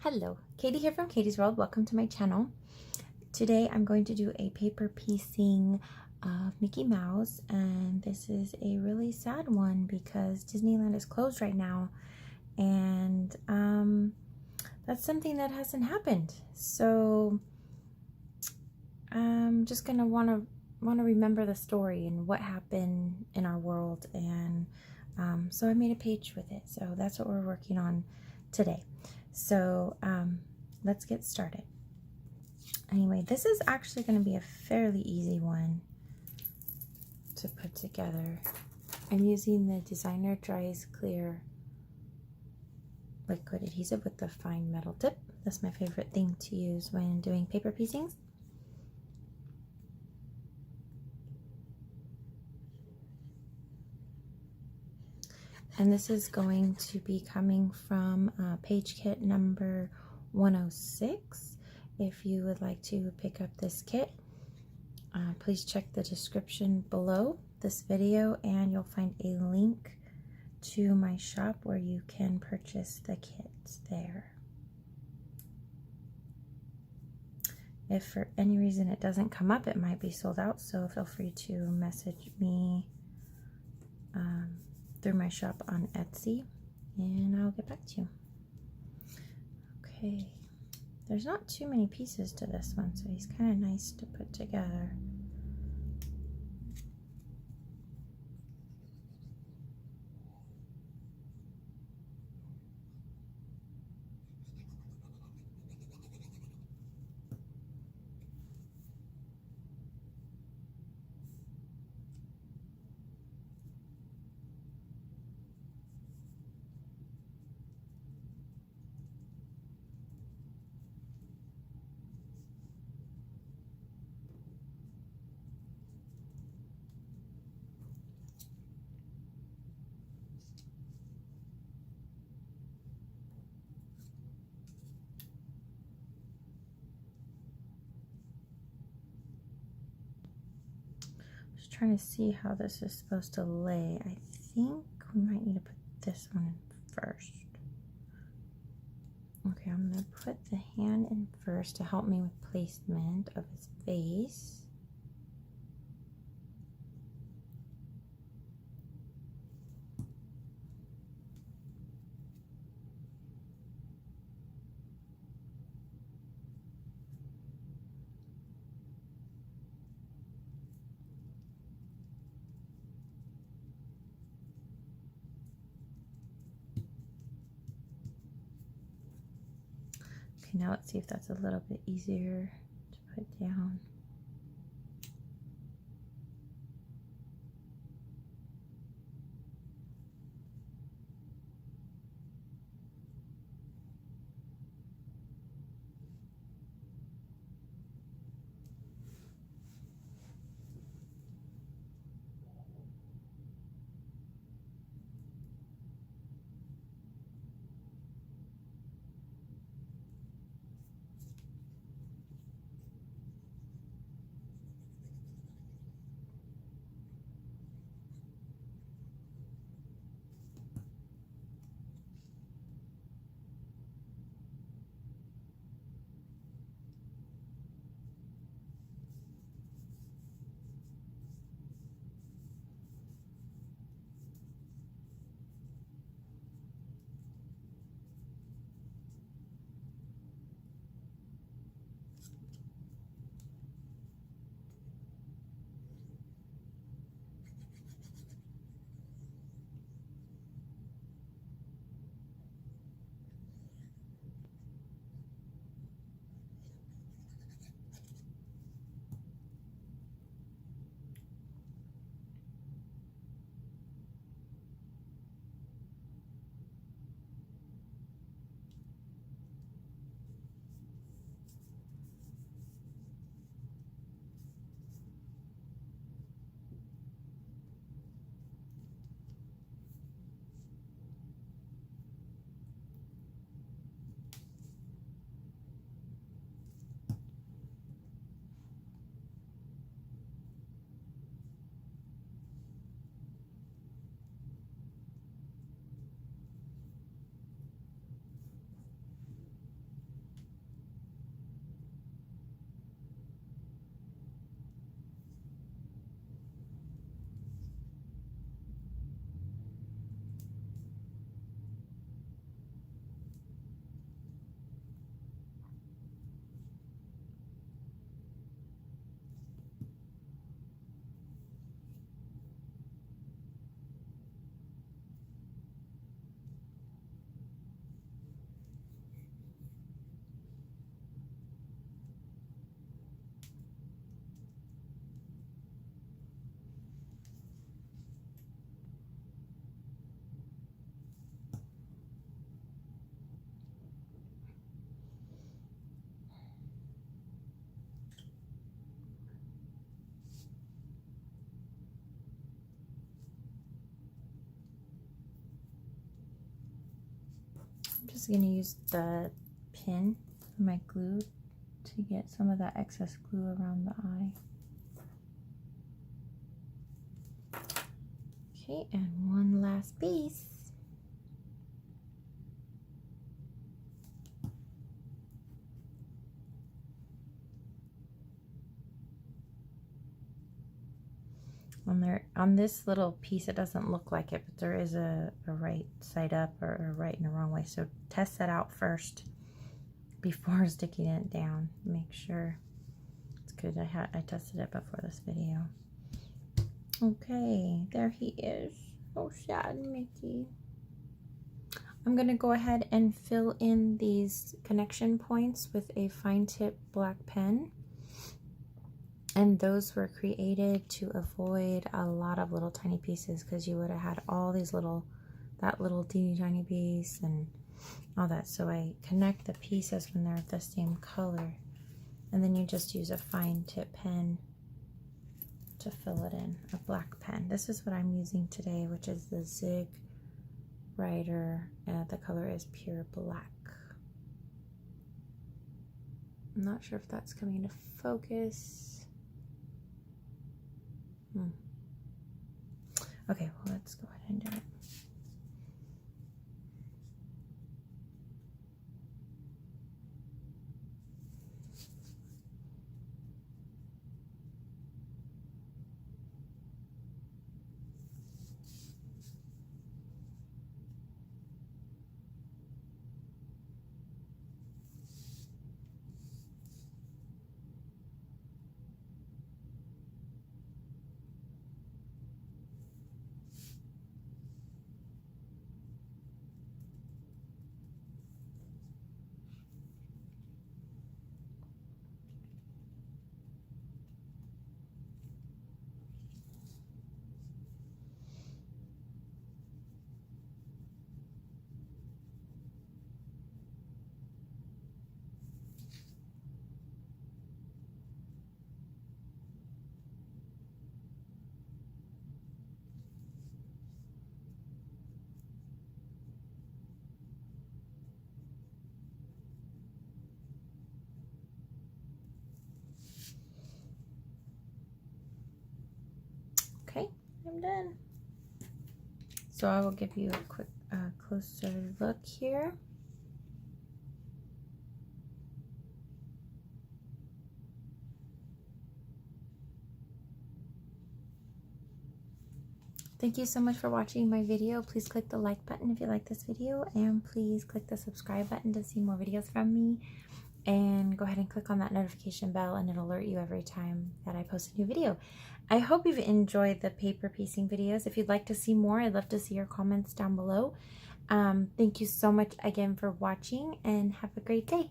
Hello, Katie here from Katie's World. Welcome to my channel. Today I'm going to do a paper piecing of Mickey Mouse, and this is a really sad one because Disneyland is closed right now, and that's something that hasn't happened. So I'm just gonna want to remember the story and what happened in our world, and so I made a page with it. So that's what we're working on today. So let's get started. Anyway, this is actually going to be a fairly easy one to put together. I'm using the Designer Dries Clear liquid adhesive with the fine metal tip. That's my favorite thing to use when doing paper piecings. And this is going to be coming from page kit number 106. If you would like to pick up this kit, please check the description below this video and you'll find a link to my shop where you can purchase the kits there. If for any reason it doesn't come up, it might be sold out, so feel free to message me through my shop on Etsy and I'll get back to you. Okay, there's not too many pieces to this one, so he's kind of nice to put together. Trying to see how this is supposed to lay. I think we might need to put this one in first. Okay, I'm going to put the hand in first to help me with placement of his face. Okay, now let's see if that's a little bit easier to put down. just going to use the pin for my glue to get some of that excess glue around the eye. Okay, and one last piece. On this little piece, it doesn't look like it, but there is a right side up or a right and a wrong way. So test that out first before sticking it down. Make sure it's good. I tested it before this video. Okay, there he is. Oh, sad Mickey. I'm going to go ahead and fill in these connection points with a fine tip black pen. And those were created to avoid a lot of little tiny pieces, because you would have had all these that little teeny tiny piece and all that. So I connect the pieces when they're the same color. And then you just use a fine tip pen to fill it in, a black pen. This is what I'm using today, which is the Zig Rider. The color is pure black. I'm not sure if that's coming to focus. Okay, well, let's go ahead and do it. Okay, I'm done. So I will give you a quick closer look here. Thank you so much for watching my video. Please click the like button if you like this video, and please click the subscribe button to see more videos from me. And go ahead and click on that notification bell, and it'll alert you every time that I post a new video. I hope you've enjoyed the paper piecing videos. If you'd like to see more, I'd love to see your comments down below. Thank you so much again for watching, and have a great day.